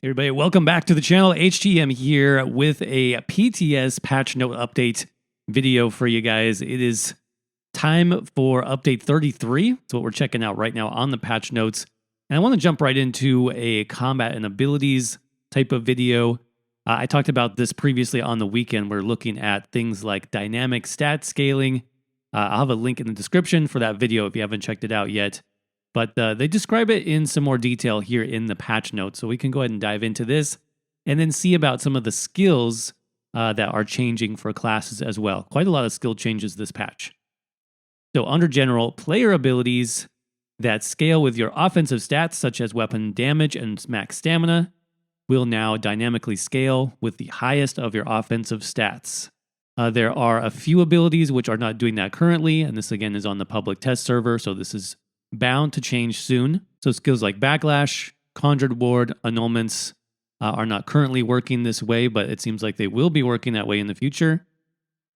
Hey everybody, welcome back to the channel. HTM here with a PTS patch note update video for you guys. It is time for update 33. That's what we're checking out right now on the patch notes. And I want to jump right into a combat and abilities type of video. I talked about this previously on the weekend. We're looking at things like dynamic stat scaling. I'll have a link in the description for that video if you haven't checked it out yet. But they describe it in some more detail here in the patch notes. So we can go ahead and dive into this and then see about some of the skills that are changing for classes as well. Quite a lot of skill changes this patch. So under general, player abilities that scale with your offensive stats, such as weapon damage and max stamina, will now dynamically scale with the highest of your offensive stats. There are a few abilities which are not doing that currently, and this again is on the public test server, so this is bound to change soon. So skills like Backlash, Conjured Ward, Annulments are not currently working this way, but it seems like they will be working that way in the future.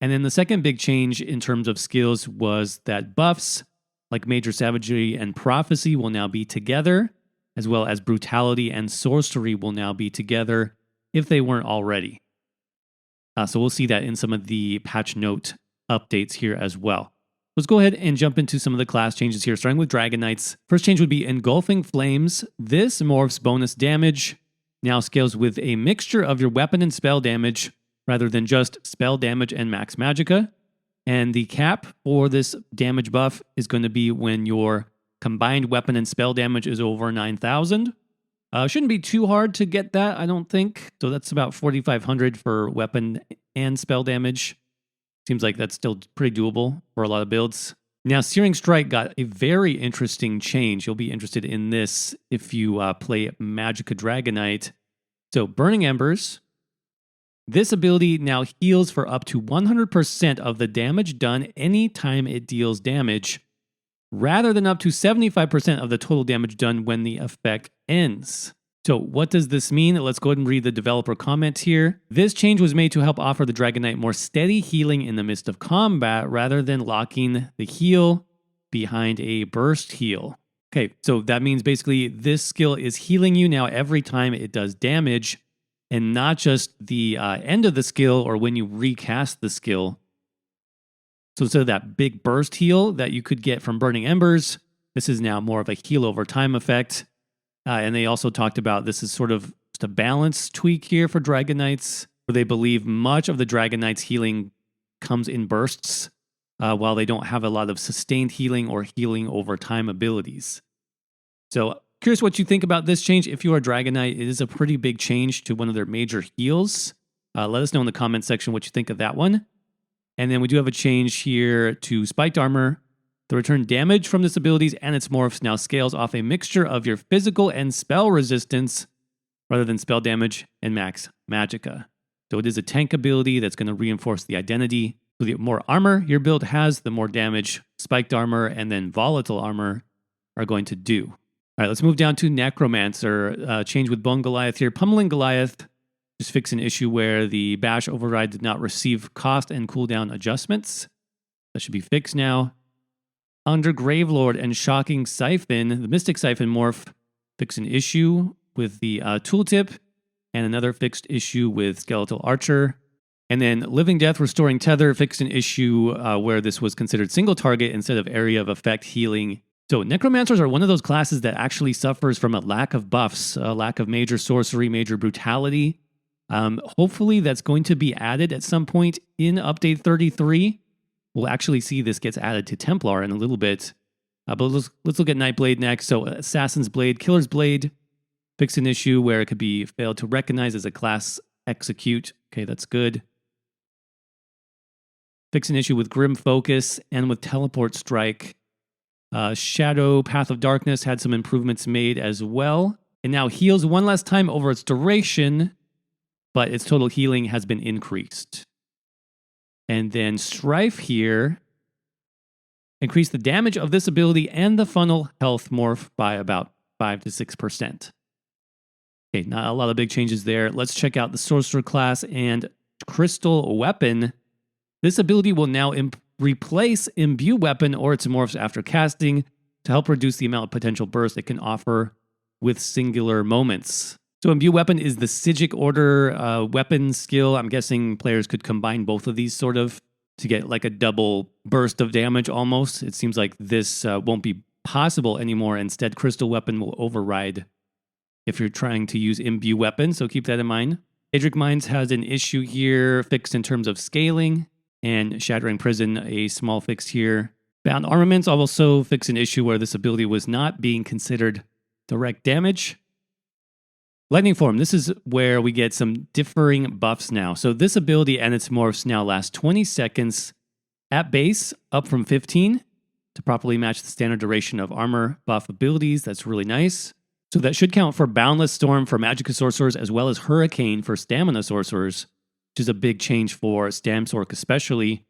And then the second big change in terms of skills was that buffs like Major Savagery and Prophecy will now be together, as well as Brutality and Sorcery will now be together if they weren't already. So we'll see that in some of the patch note updates here as well. Let's go ahead and jump into some of the class changes here, starting with Dragoknights. First change would be Engulfing Flames. This morphs bonus damage now scales with a mixture of your weapon and spell damage rather than just spell damage and max magicka. And the cap for this damage buff is going to be when your combined weapon and spell damage is over 9,000. Shouldn't be too hard to get that, I don't think. So that's about 4,500 for weapon and spell damage. Seems like that's still pretty doable for a lot of builds. Now, Searing Strike got a very interesting change. You'll be interested in this if you play Magicka Dragonknight. So, Burning Embers. This ability now heals for up to 100% of the damage done anytime it deals damage, rather than up to 75% of the total damage done when the effect ends. So what does this mean? Let's go ahead and read the developer comment here. This change was made to help offer the Dragonknight more steady healing in the midst of combat rather than locking the heal behind a burst heal. Okay, so that means basically this skill is healing you now every time it does damage and not just the end of the skill or when you recast the skill. So instead of that big burst heal that you could get from Burning Embers, this is now more of a heal over time effect. And they also talked about this is sort of just a balance tweak here for Dragoknights, where they believe much of the Dragoknights healing comes in bursts, while they don't have a lot of sustained healing or healing over time abilities. So curious what you think about this change. If you are Dragonknight, it is a pretty big change to one of their major heals. Let us know in the comment section what you think of that one. And then we do have a change here to Spiked Armor. The return damage from this abilities and its morphs now scales off a mixture of your physical and spell resistance rather than spell damage and max magicka. So it is a tank ability that's going to reinforce the identity. So the more armor your build has, the more damage Spiked Armor and then Volatile Armor are going to do. All right, let's move down to Necromancer. Change with Bone Goliath here. Pummeling Goliath. Just fix an issue where the Bash override did not receive cost and cooldown adjustments. That should be fixed now. Under Gravelord and Shocking Siphon, the Mystic Siphon morph fix an issue with the tooltip, and another fixed issue with Skeletal Archer. And then Living Death Restoring Tether fixed an issue where this was considered single target instead of area of effect healing. So Necromancers are one of those classes that actually suffers from a lack of buffs, a lack of major sorcery, major brutality. Hopefully that's going to be added at some point in Update 33. We'll actually see this gets added to Templar in a little bit. But let's look at Nightblade next. So Assassin's Blade, Killer's Blade, fix an issue where it could be failed to recognize as a class execute. Okay, that's good. Fix an issue with Grim Focus and with Teleport Strike. Shadow, Path of Darkness had some improvements made as well. And now heals one less time over its duration, but its total healing has been increased. And then Strife here, increase the damage of this ability and the funnel health morph by about 5 to 6%. Okay, not a lot of big changes there. Let's check out the Sorcerer class and Crystal Weapon. This ability will now replace Imbue Weapon or its morphs after casting to help reduce the amount of potential burst it can offer with singular moments. So Imbue Weapon is the Sigic Order weapon skill. I'm guessing players could combine both of these sort of to get like a double burst of damage almost. It seems like this won't be possible anymore. Instead, Crystal Weapon will override if you're trying to use Imbue Weapon, so keep that in mind. Daedric Mines has an issue here fixed in terms of scaling, and Shattering Prison, a small fix here. Bound Armaments also fix an issue where this ability was not being considered direct damage. Lightning Form, this is where we get some differing buffs now. So this ability and its morphs now last 20 seconds at base, up from 15 to properly match the standard duration of armor buff abilities. That's really nice. So that should count for Boundless Storm for Magicka Sorcerers, as well as Hurricane for Stamina Sorcerers, which is a big change for Stamsorc especially.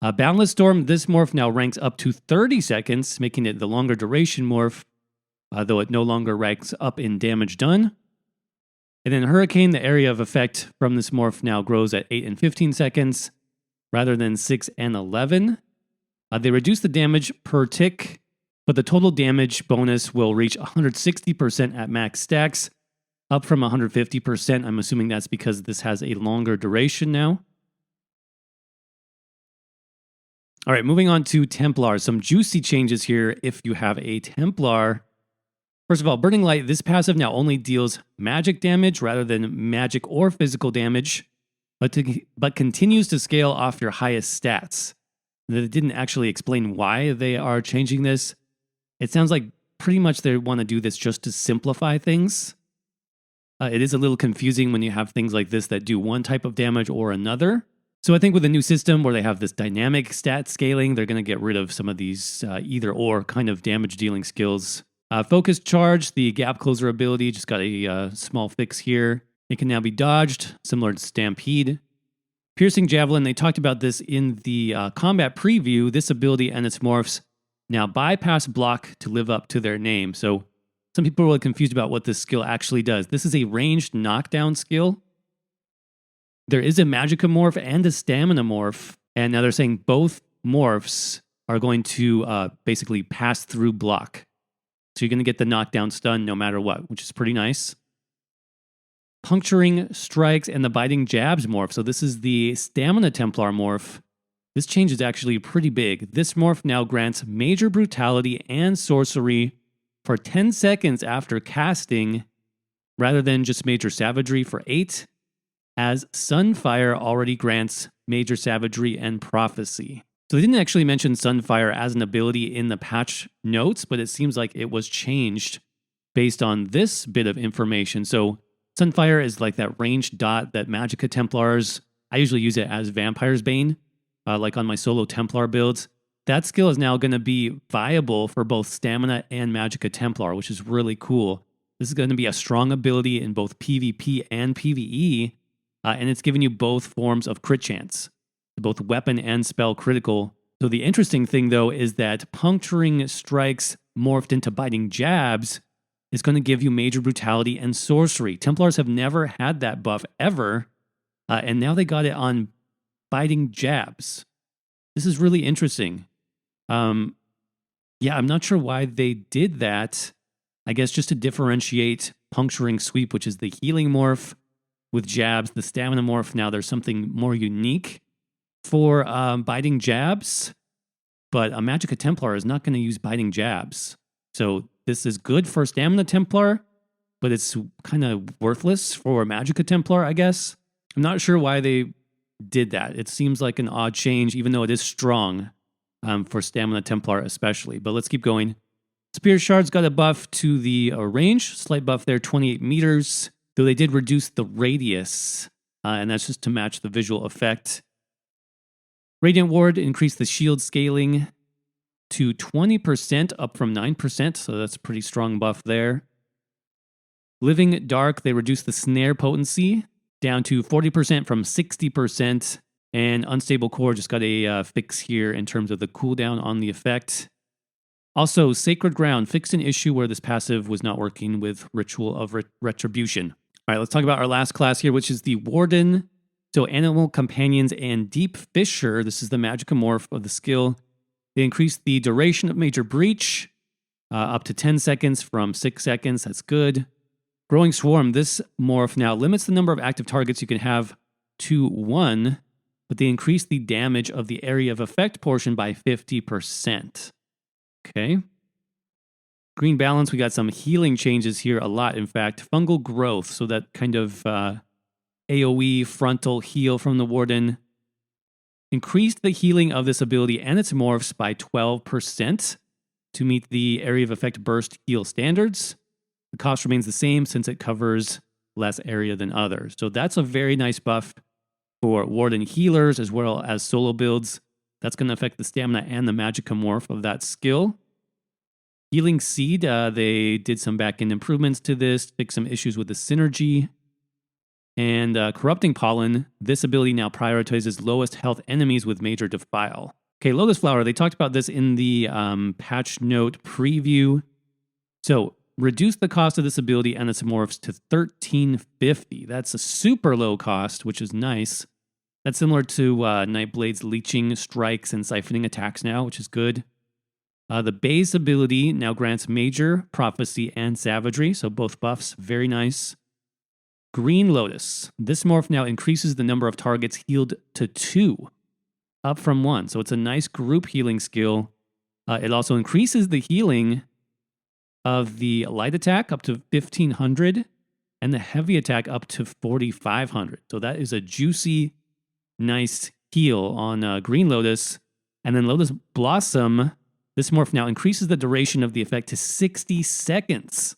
Boundless Storm, this morph now ranks up to 30 seconds, making it the longer duration morph, though it no longer ranks up in damage done. And then Hurricane, the area of effect from this morph now grows at 8 and 15 seconds, rather than 6 and 11. They reduce the damage per tick, but the total damage bonus will reach 160% at max stacks, up from 150%. I'm assuming that's because this has a longer duration now. All right, moving on to Templars. Some juicy changes here if you have a Templar. First of all, Burning Light, this passive now only deals magic damage rather than magic or physical damage, but continues to scale off your highest stats. They didn't actually explain why they are changing this. It sounds like pretty much they want to do this just to simplify things. It is a little confusing when you have things like this that do one type of damage or another. So I think with the new system where they have this dynamic stat scaling, they're going to get rid of some of these either or kind of damage dealing skills. Focus Charge, the gap closer ability, just got a small fix here. It can now be dodged, similar to Stampede. Piercing Javelin, they talked about this in the combat preview. This ability and its morphs now bypass block to live up to their name. So some people are really confused about what this skill actually does. This is a ranged knockdown skill. There is a Magicka morph and a Stamina morph. And now they're saying both morphs are going to basically pass through block. So you're going to get the knockdown stun no matter what, which is pretty nice. Puncturing Strikes and the Biting Jabs morph. So this is the Stamina Templar morph. This change is actually pretty big. This morph now grants Major Brutality and Sorcery for 10 seconds after casting, rather than just Major Savagery for 8, as Sunfire already grants Major Savagery and Prophecy. So they didn't actually mention Sunfire as an ability in the patch notes, but it seems like it was changed based on this bit of information. So Sunfire is like that ranged dot that Magicka Templars, I usually use it as Vampire's Bane, like on my solo Templar builds. That skill is now going to be viable for both Stamina and Magicka Templar, which is really cool. This is going to be a strong ability in both PvP and PvE, and it's giving you both forms of crit chance, both weapon and spell critical. So the interesting thing, though, is that Puncturing Strikes morphed into Biting Jabs is going to give you Major Brutality and Sorcery. Templars have never had that buff ever, and now they got it on Biting Jabs. This is really interesting. I'm not sure why they did that. I guess just to differentiate Puncturing Sweep, which is the healing morph, with Jabs, the Stamina morph. Now there's something more unique for Biting Jabs, but a Magicka Templar is not going to use Biting Jabs. So this is good for Stamina Templar, but it's kind of worthless for Magicka Templar, I guess. I'm not sure why they did that. It seems like an odd change, even though it is strong for Stamina Templar especially. But let's keep going. Spear Shards got a buff to the range, slight buff there, 28 meters, though they did reduce the radius, and that's just to match the visual effect. Radiant Ward increased the shield scaling to 20%, up from 9%, so that's a pretty strong buff there. Living Dark, they reduced the snare potency down to 40% from 60%, and Unstable Core just got a fix here in terms of the cooldown on the effect. Also, Sacred Ground fixed an issue where this passive was not working with Ritual of Retribution. All right, let's talk about our last class here, which is the Warden. So Animal Companions and Deep Fissure, this is the Magicka morph of the skill. They increased the duration of Major Breach up to 10 seconds from 6 seconds. That's good. Growing Swarm, this morph now limits the number of active targets you can have to 1, but they increase the damage of the area of effect portion by 50%. Okay. Green Balance, we got some healing changes here a lot, in fact. Fungal Growth, so that kind of AoE frontal heal from the Warden. Increased the healing of this ability and its morphs by 12% to meet the area of effect burst heal standards. The cost remains the same since it covers less area than others. So that's a very nice buff for Warden healers as well as solo builds. That's going to affect the stamina and the magicka morph of that skill. Healing Seed, they did some back-end improvements to this, fixed some issues with the synergy. And Corrupting Pollen, this ability now prioritizes lowest health enemies with major defile. Okay, Lotus Flower, they talked about this in the patch note preview. So, reduce the cost of this ability and its morphs to $13.50. That's a super low cost, which is nice. That's similar to Nightblade's leeching strikes and siphoning attacks now, which is good. The base ability now grants Major, Prophecy, and Savagery, so both buffs, very nice. Green Lotus. This morph now increases the number of targets healed to 2, up from 1. So it's a nice group healing skill. It also increases the healing of the light attack up to 1,500 and the heavy attack up to 4,500. So that is a juicy, nice heal on Green Lotus. And then Lotus Blossom, this morph now increases the duration of the effect to 60 seconds.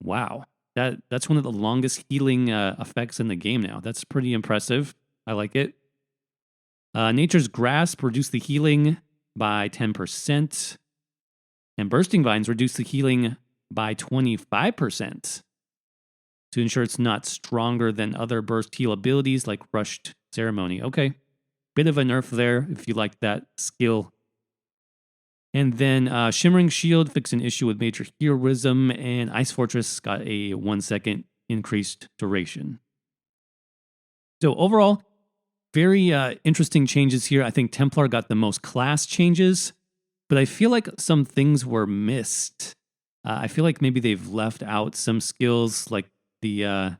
Wow. That's one of the longest healing effects in the game now. That's pretty impressive. I like it. Nature's Grasp reduced the healing by 10%. And Bursting Vines reduced the healing by 25% to ensure it's not stronger than other burst heal abilities like Rushed Ceremony. Okay. Bit of a nerf there if you like that skill. And then Shimmering Shield fixed an issue with Major Heroism, and Ice Fortress got a 1 second increased duration. So overall, very interesting changes here. I think Templar got the most class changes, but I feel like some things were missed. I feel like maybe they've left out some skills like the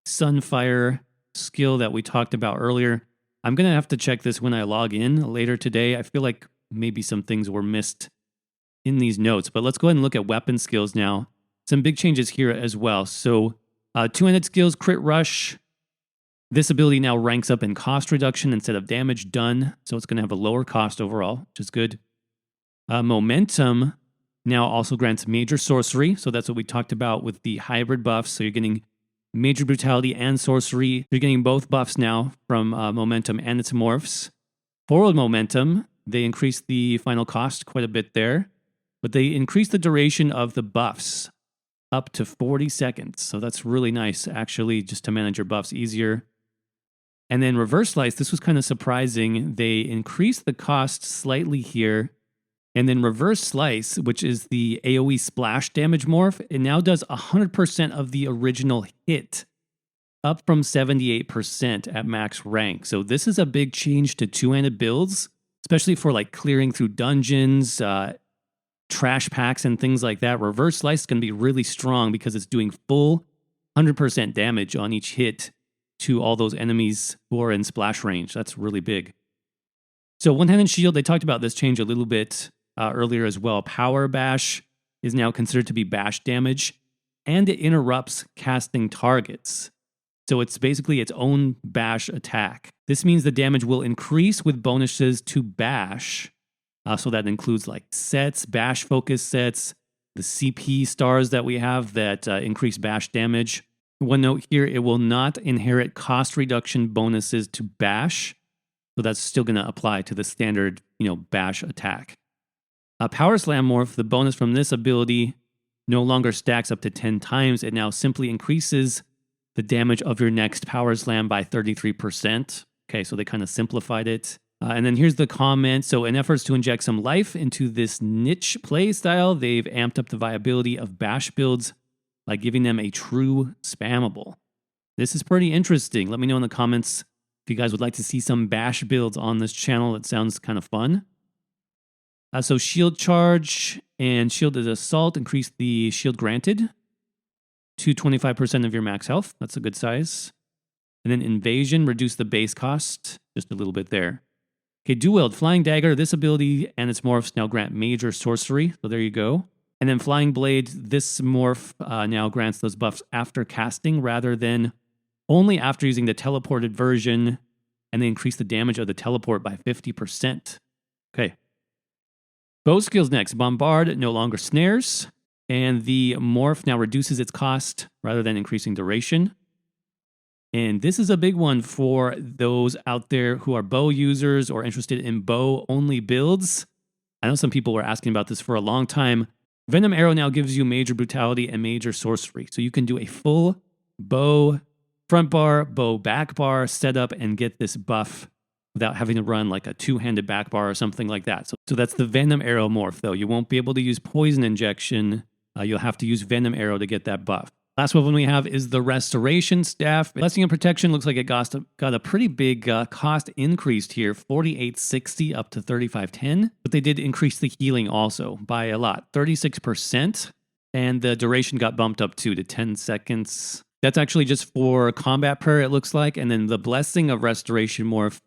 Sunfire skill that we talked about earlier. I'm going to have to check this when I log in later today. I feel like maybe some things were missed in these notes, but let's go ahead and look at weapon skills now. Some big changes here as well. So two-handed skills, Crit Rush. This ability now ranks up in cost reduction instead of damage done. So it's going to have a lower cost overall, which is good. Momentum now also grants Major Sorcery. So that's what we talked about with the hybrid buffs. So you're getting Major Brutality and Sorcery. You're getting both buffs now from Momentum and its morphs. Forward Momentum, they increased the final cost quite a bit there, but they increased the duration of the buffs up to 40 seconds. So that's really nice, actually, just to manage your buffs easier. And then Reverse Slice, this was kind of surprising. They increased the cost slightly here. And then Reverse Slice, which is the AoE splash damage morph, it now does 100% of the original hit, up from 78% at max rank. So this is a big change to two-handed builds, especially for like clearing through dungeons, trash packs, and things like that. Reverse Slice is going to be really strong because it's doing full 100% damage on each hit to all those enemies who are in splash range. That's really big. So One-Handed Shield, they talked about this change a little bit earlier as well. Power Bash is now considered to be bash damage, and it interrupts casting targets. So it's basically its own bash attack. This means the damage will increase with bonuses to bash. So that includes like sets, bash focus sets, the CP stars that we have that increase bash damage. One note here, it will not inherit cost reduction bonuses to bash. So that's still going to apply to the standard, bash attack. Power Slam Morph, the bonus from this ability no longer stacks up to 10 times. It now simply increases the damage of your next Power Slam by 33%. Okay, so they kind of simplified it. And then here's the comment. So in efforts to inject some life into this niche play style, they've amped up the viability of bash builds by giving them a true spammable. This is pretty interesting. Let me know in the comments if you guys would like to see some bash builds on this channel. It sounds kind of fun. So Shield Charge and Shielded Assault increase the shield granted to 25% of your max health. That's a good size. And then Invasion, reduce the base cost just a little bit there. Okay, Wield, Flying Dagger. This ability and its morphs now grant major sorcery. So there you go. And then Flying Blade, this morph now grants those buffs after casting rather than only after using the teleported version, and they increase the damage of the teleport by 50%. Okay. Bow skills next. Bombard no longer snares, and the morph now reduces its cost rather than increasing duration. And this is a big one for those out there who are bow users or interested in bow-only builds. I know some people were asking about this for a long time. Venom Arrow now gives you major brutality and major sorcery. So you can do a full bow front bar, bow back bar setup and get this buff without having to run like a two-handed back bar or something like that. So that's the Venom Arrow morph, though. You won't be able to use Poison Injection. You'll have to use Venom Arrow to get that buff. Last weapon we have is the Restoration Staff. Blessing and Protection looks like it got a pretty big cost increase here, 4860 up to 3510. But they did increase the healing also by a lot, 36%. And the duration got bumped up to 10 seconds. That's actually just for combat prayer, it looks like. And then the Blessing of Restoration morph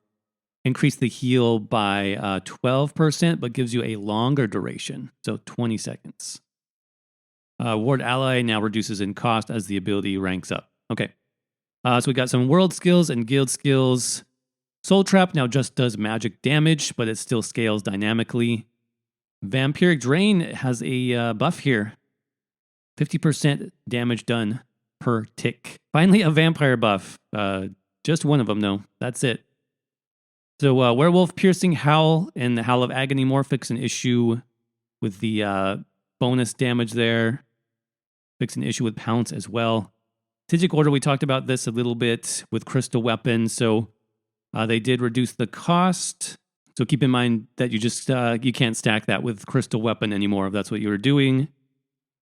increased the heal by 12%, but gives you a longer duration, so 20 seconds. Ward Ally now reduces in cost as the ability ranks up. Okay, so we got some world skills and guild skills. Soul Trap now just does magic damage, but it still scales dynamically. Vampiric Drain has a buff here. 50% damage done per tick. Finally, a vampire buff. Just one of them, though. That's it. So Werewolf Piercing Howl and the Howl of Agony morph fix an issue with the bonus damage there. Fix an issue with Pounce as well. Sigic Order, we talked about this a little bit with Crystal Weapon. So they did reduce the cost. So keep in mind that you just you can't stack that with Crystal Weapon anymore if that's what you were doing.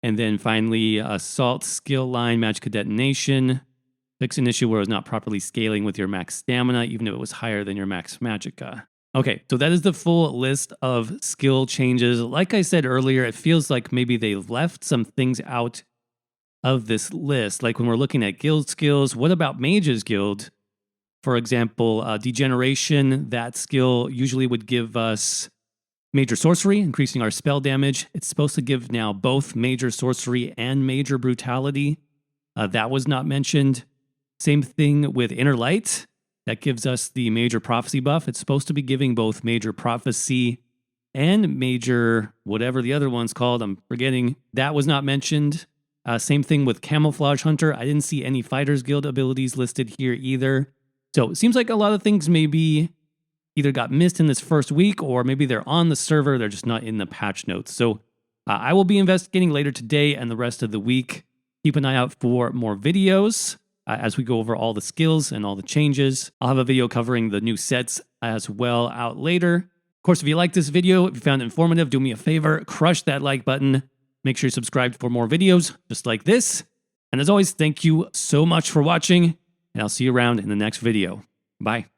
And then finally, Assault Skill Line, Magical Detonation. Fix an issue where it was not properly scaling with your max stamina, even if it was higher than your max magicka. Okay, so that is the full list of skill changes. Like I said earlier, it feels like maybe they left some things out of this list. Like when we're looking at guild skills, what about Mage's Guild? For example, Degeneration, that skill usually would give us major sorcery, increasing our spell damage. It's supposed to give now both major sorcery and major brutality. That was not mentioned. Same thing with Inner Light. That gives us the major prophecy buff. It's supposed to be giving both major prophecy and major whatever the other one's called. I'm forgetting. That was not mentioned. Same thing with Camouflage Hunter. I didn't see any Fighters Guild abilities listed here either. So it seems like a lot of things maybe either got missed in this first week or maybe they're on the server. They're just not in the patch notes. So I will be investigating later today and the rest of the week. Keep an eye out for more videos as we go over all the skills and all the changes. I'll have a video covering the new sets as well out later. Of course, if you like this video, if you found it informative, do me a favor, crush that like button. Make sure you're subscribed for more videos just like this. And as always, thank you so much for watching, and I'll see you around in the next video. Bye.